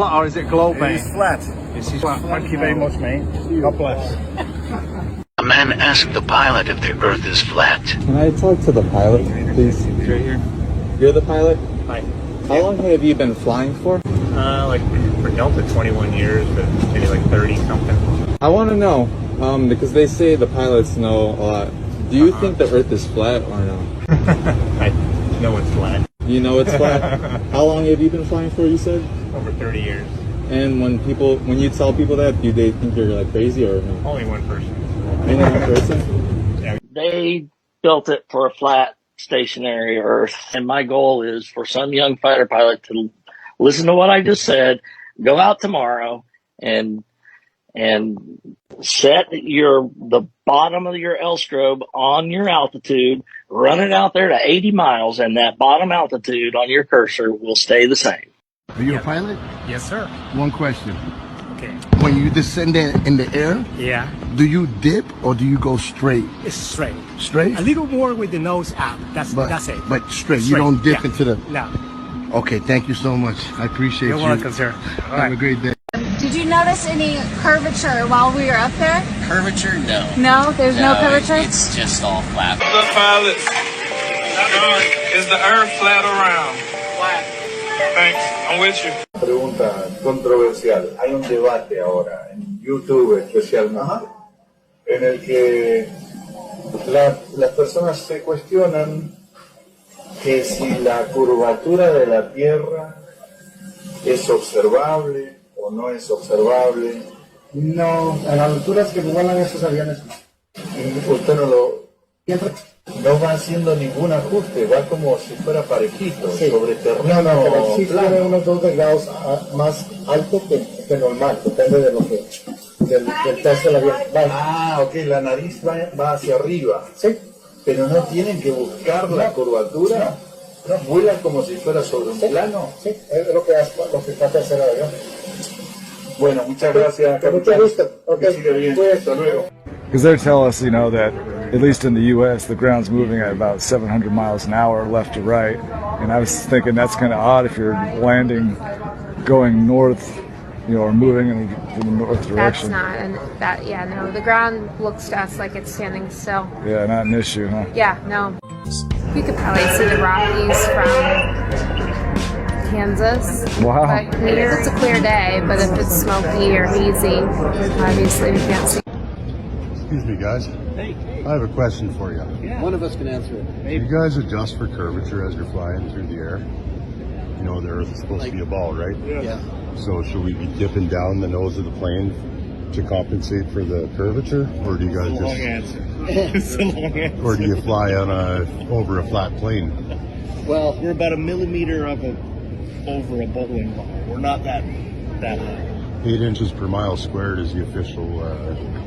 Or is it globe, mate? It's flat. This is flat. Thank you very much, mate. God bless. A man asked the pilot if the Earth is flat. Can I talk to the pilot, please? Right here. You're the pilot? Hi. How long have you been flying for? Like for Delta, 21 years, but maybe like 30 something. I want to know, because they say the pilots know a lot. Do you think the Earth is flat or no? I know it's flat. You know it's flat? How long have you been flying for, you said? Over 30 years. And when you tell people that, do they think you're like crazy or no? Only one person. Only one person? They built it for a flat, stationary Earth. And my goal is for some young fighter pilot to listen to what I just said, go out tomorrow and set the bottom of your L-strobe on your altitude, run it out there to 80 miles, and that bottom altitude on your cursor will stay the same. Are you a pilot? Yes, sir. One question. Okay. When you descend in the air, Yeah, do you dip or do you go straight? it's straight. Straight? A little more with the nose out. That's it. But straight. You Straight, don't dip yeah. into the... No. Okay, thank you so much. I appreciate You're you. welcome, sir. All Have right. a great day. Did you notice any curvature while we were up there? Curvature? No. No, there's no curvature? It's just all flat. The pilots. Is the Earth flat or round? Flat. Thanks. I'm with you. Pregunta controversial. Hay un debate ahora en YouTube especialmente en el que las personas se cuestionan que si la curvatura de la Tierra es observable o no es observable. No, a las alturas que vuelan esos aviones. Usted no va haciendo ningún ajuste, va como si fuera parejito, sobre terreno pero sí plano. tiene unos 2 grados más alto que normal, depende de lo que del peso del avión. Ok, la nariz va hacia arriba. Sí. Pero no tienen que buscar la curvatura. No, vuelan como si fuera sobre un plano. Sí, es lo que trata de hacer el avión. Bueno, muchas gracias. Con mucho gusto. Que siga bien. Hasta luego. Because they tell us, that at least in the U.S., the ground's moving at about 700 miles an hour left to right. And I was thinking that's kind of odd if you're landing, going north, or moving in the north direction. That's not, no. The ground looks to us like it's standing still. Yeah, not an issue, huh? Yeah, no. We could probably see the Rockies from Kansas. Wow. But if it's a clear day, but if it's smoky or hazy, obviously we can't see. Excuse me, guys. Hey. I have a question for you. Yeah. One of us can answer it. Do you guys adjust for curvature as you're flying through the air? You know, the Earth is supposed to be a ball, right? Yeah. So should we be dipping down the nose of the plane to compensate for the curvature? Or do you guys Long answer. It's a long answer. or do you fly over a flat plane? Well, we're about a millimeter over a bowling ball. We're not that high. 8 inches per mile squared is the official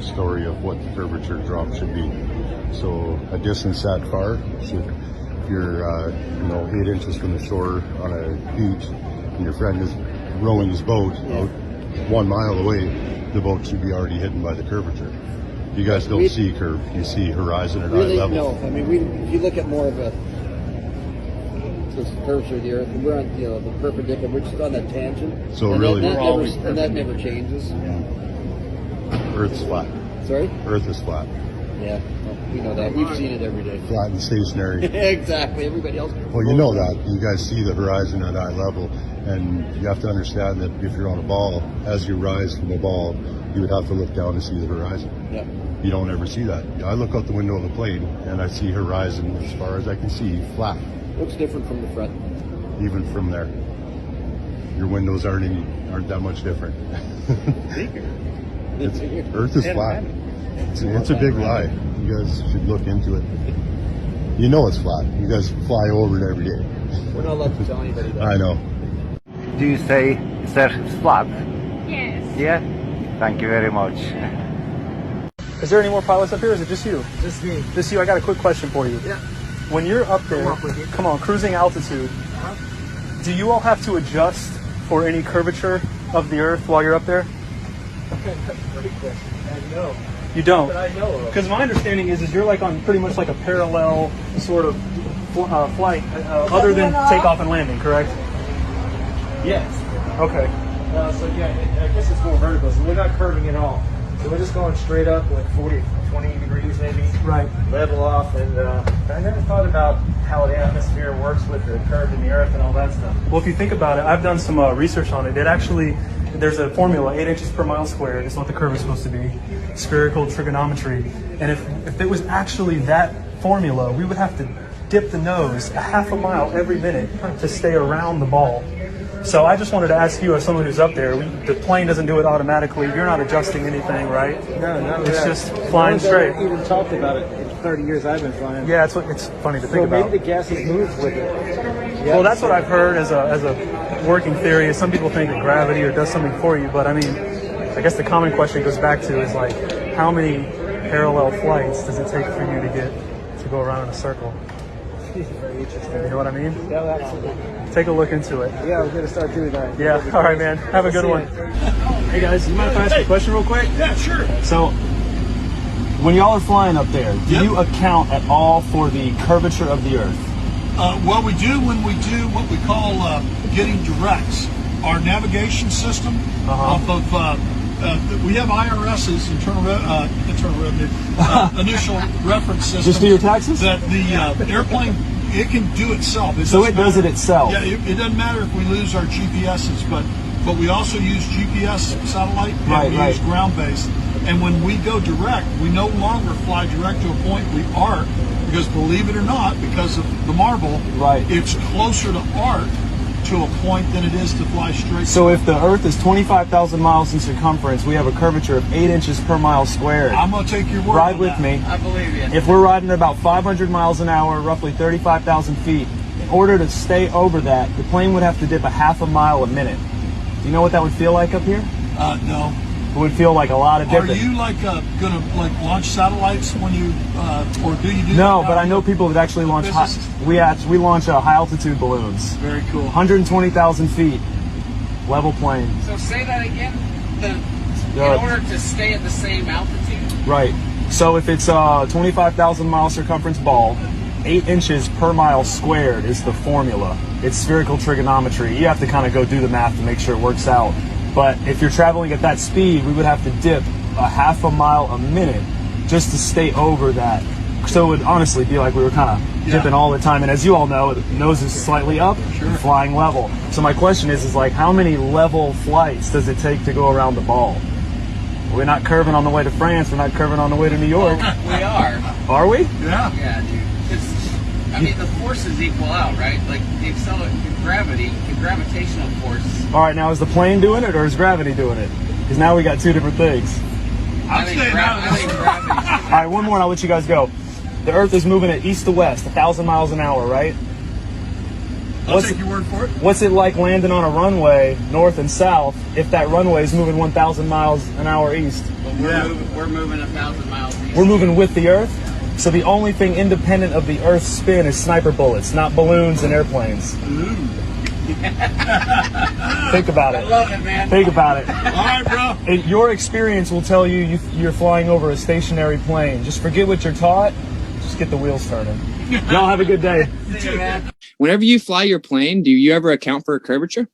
story of what the curvature drop should be. So a distance that far, so if you're 8 inches from the shore on a beach and your friend is rowing his boat out 1 mile away, the boat should be already hidden by the curvature. You guys don't see curve, you see horizon at eye level. No, I mean, if you look at more of the curvature of the Earth, we're on the perpendicular, we're just on that tangent. So and really, that never changes. Earth's flat. Sorry? Earth is flat. Yeah, well, we know that. We've seen it every day. Flat and stationary. Exactly. Everybody else. Well, you know that. You guys see the horizon at eye level, and you have to understand that if you're on a ball, as you rise from the ball, you would have to look down to see the horizon. Yeah. You don't ever see that. I look out the window of the plane, and I see horizon as far as I can see, flat. Looks different from the front. Even from there. Your windows aren't that much different. Earth is flat. It's a big lie. You guys should look into it. You know it's flat. You guys fly over it every day. We're not allowed to tell anybody that. I know. Do you say that it's flat? Yes. Yeah? Thank you very much. Is there any more pilots up here, or is it just you? Just me. Just you. I got a quick question for you. Yeah. When you're up there, come on, cruising altitude, do you all have to adjust for any curvature of the Earth while you're up there? Great question. No. You don't? But I know. Because my understanding is you're like on pretty much like a parallel sort of flight, other than takeoff and landing, correct? Yes. Okay. So yeah, I guess it's more vertical. So we're not curving at all. So we're just going straight up, like 40, 20 degrees maybe. Right. Level off, and I never thought about how the atmosphere works with the curve in the earth and all that stuff. Well, if you think about it, I've done some research on it. It actually, there's a formula, 8 inches per mile squared is what the curve is supposed to be. Spherical trigonometry. And if it was actually that formula, we would have to dip the nose a half a mile every minute to stay around the ball. So I just wanted to ask you, as someone who's up there, the plane doesn't do it automatically. You're not adjusting anything, right? No, it's just flying straight. Even talked about it in 30 years I've been flying. Yeah, it's funny to think about. Maybe the gases move with it. Well, that's what I've heard as a working theory. Is some people think that gravity or does something for you, but I mean, I guess the common question goes back to is like, how many parallel flights does it take for you to go around in a circle? Very interesting. You know what I mean? Yeah, absolutely. Take a look into it. Yeah, we're going to start doing that. Yeah, all right, man. Have a good one. Hey guys, you mind if I ask you a question real quick? Yeah, sure. So, when y'all are flying up there, do you account at all for the curvature of the Earth? Well, we do when we do what we call getting directs. Our navigation system off of we have IRS's internal revenue initial reference system. Just for your taxes? That the airplane, it can do itself. So it does it itself? Yeah, it doesn't matter if we lose our GPSs, but we also use GPS satellite and we use ground-based. And when we go direct, we no longer fly direct to a point. We arc, because believe it or not, because of the marble, it's closer to arc to a point than it is to fly straight. So if the Earth is 25,000 miles in circumference, we have a curvature of 8 inches per mile squared. I'm going to take your word. Ride with me. I believe you. If we're riding at about 500 miles an hour, roughly 35,000 feet, in order to stay over that, the plane would have to dip a half a mile a minute. Do you know what that would feel like up here? No. It would feel like a lot of dipping. Are you like going to like launch satellites when you, or do you do? No, but I know people that actually launch. We launch high altitude balloons. Very cool. 120,000 feet, level plane. So say that again. In order to stay at the same altitude. Right. So if it's a 25,000 mile circumference ball, 8 inches per mile squared is the formula. It's spherical trigonometry. You have to kind of go do the math to make sure it works out. But if you're traveling at that speed, we would have to dip a half a mile a minute just to stay over that. So it would honestly be like we were kind of dipping all the time. And as you all know, the nose is slightly up, flying level. So my question is like, how many level flights does it take to go around the ball? We're not curving on the way to France. We're not curving on the way to New York. We are. Are we? Yeah. Yeah, dude. I mean, the forces equal out, right? Like the gravity, the gravitational force. All right, now is the plane doing it or is gravity doing it? Because now we got two different things. I think gravity. All right, one more and I'll let you guys go. The Earth is moving at east to west, 1,000 miles an hour, right? I'll take your word for it. What's it like landing on a runway, north and south, if that runway is moving 1,000 miles an hour east? Well, we're moving 1,000 miles east. We're moving with the Earth? So the only thing independent of the Earth's spin is sniper bullets, not balloons and airplanes. Think about it. I love it, man. Think about it. All right, bro. Your experience will tell you you're flying over a stationary plane. Just forget what you're taught. Just get the wheels turning. Y'all have a good day. Whenever you fly your plane, do you ever account for a curvature?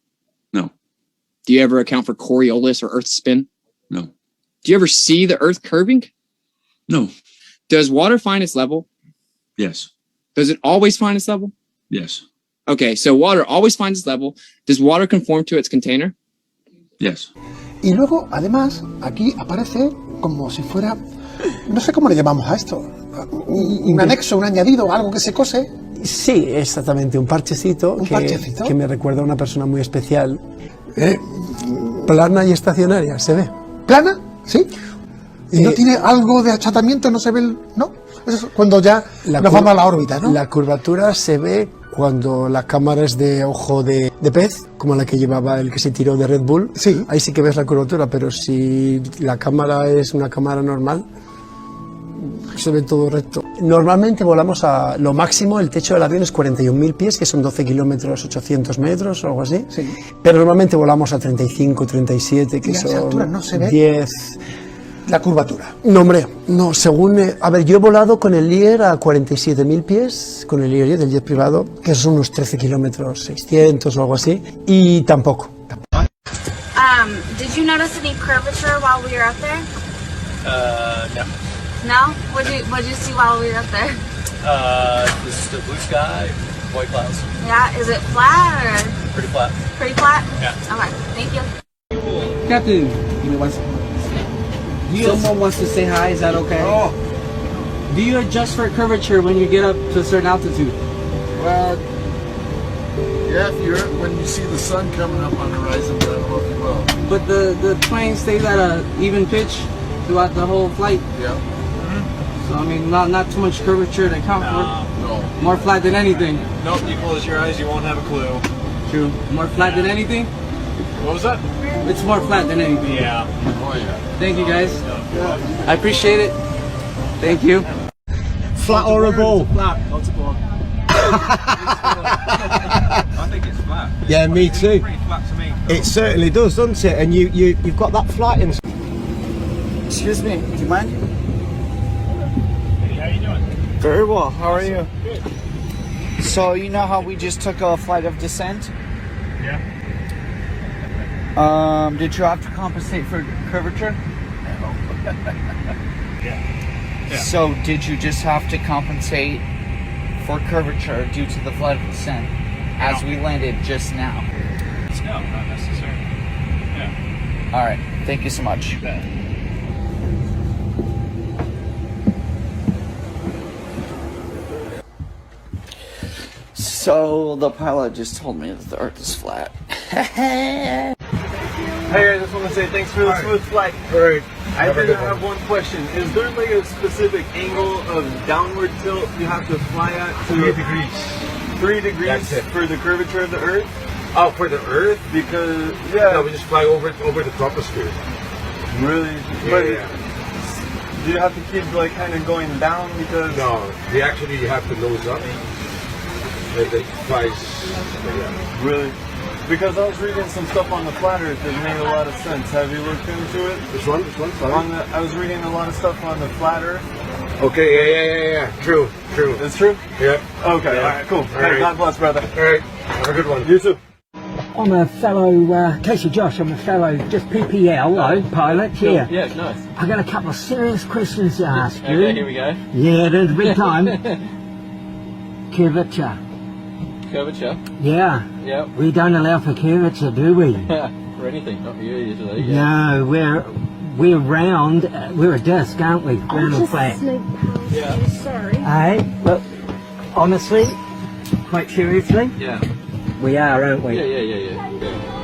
No. Do you ever account for Coriolis or Earth spin? No. Do you ever see the Earth curving? No. Does water find its level? Yes. Does it always find its level? Yes. Okay, so water always finds its level. Does water conform to its container? Yes. Y luego, además, aquí aparece como si fuera, no sé cómo le llamamos a esto, un anexo, un añadido, algo que se cose. Sí, exactamente, un parchecito, que me recuerda a una persona muy especial. Plana y estacionaria, ¿se ve? ¿Plana? Sí. ¿Y no tiene algo de achatamiento? ¿No se ve el...? ¿No? Eso es cuando ya nos vamos a la órbita, ¿no? La curvatura se ve cuando la cámara es de ojo de pez, como la que llevaba el que se tiró de Red Bull. Sí. Ahí sí que ves la curvatura, pero si la cámara es una cámara normal, se ve todo recto. Normalmente volamos a lo máximo, el techo del avión es 41.000 pies, que son 12 kilómetros, 800 metros o algo así. Sí. Pero normalmente volamos a 35, 37, que ¿Y a esa son altura no se ve 10... la curvatura? No, hombre, no, según... a ver, yo he volado con el Lier a 47.000 pies, con el Lier del jet privado, que son unos 13 kilómetros, 600 o algo así, y tampoco. Did you notice any curvature while we were up there? No. No? What'd you see while we were up there? Just the blue sky, white clouds. Yeah, is it flat or? Pretty flat. Pretty flat? Yeah. Okay, thank you. Captain, give me one second. Someone wants to say hi, is that okay? Oh. Do you adjust for curvature when you get up to a certain altitude? Well, yeah, when you see the sun coming up on the horizon, then I hope you will. But the plane stays at an even pitch throughout the whole flight. Yeah. So I mean, not too much curvature to count for. No. More flat than anything. Nope, you close your eyes, you won't have a clue. True. More flat than anything? What was that? It's more flat than anything. Yeah. Oh yeah. Thank you guys. I appreciate it. Thank you. Flat or a ball? Flat. Not a ball. I think it's flat. Yeah, me too. Pretty flat to me. It certainly does, doesn't it? And you've got that flight in. Excuse me, do you mind? Hey, how you doing? Very well. How are you? Good. So you know how we just took a flight of descent? Yeah. Did you have to compensate for curvature? Yeah. So did you just have to compensate for curvature due to the flight of descent as we landed just now? No, not necessarily. Yeah. All right. Thank you so much. You bet. So the pilot just told me that the Earth is flat. Hey, I just want to say thanks for the smooth flight. Alright. I did have one question. Is there like a specific angle of downward tilt you have to fly at? 3 degrees. 3 degrees That's it. for the curvature of the Earth? Oh, for the Earth? Because, No, we just fly over the troposphere. Really? Yeah. Do you have to keep like kind of going down because? No, they actually have to nose up. It flies. Yeah. Really? Because I was reading some stuff on the flat Earth that made a lot of sense. Have you looked into it? This one? Sorry? I was reading a lot of stuff on the flat Earth. Okay, yeah. True. It's true? Yeah. Okay, Yeah. alright, cool. All Hey, right. God bless, brother. Alright, have a good one. You too. I'm a fellow, Casey Josh, I'm a fellow just PPL pilot here. Yeah, nice. I got a couple of serious questions to ask you. Okay, here we go. Yeah, there's a big time. Curvature. Curvature. Yeah. Yep. We don't allow for curvature, do we? For anything, not for you usually. No, we're round. We're a disc, aren't we? Round and flat. Yeah. Sorry. Hey, look, honestly, quite seriously, Yeah. we are, aren't we? Yeah.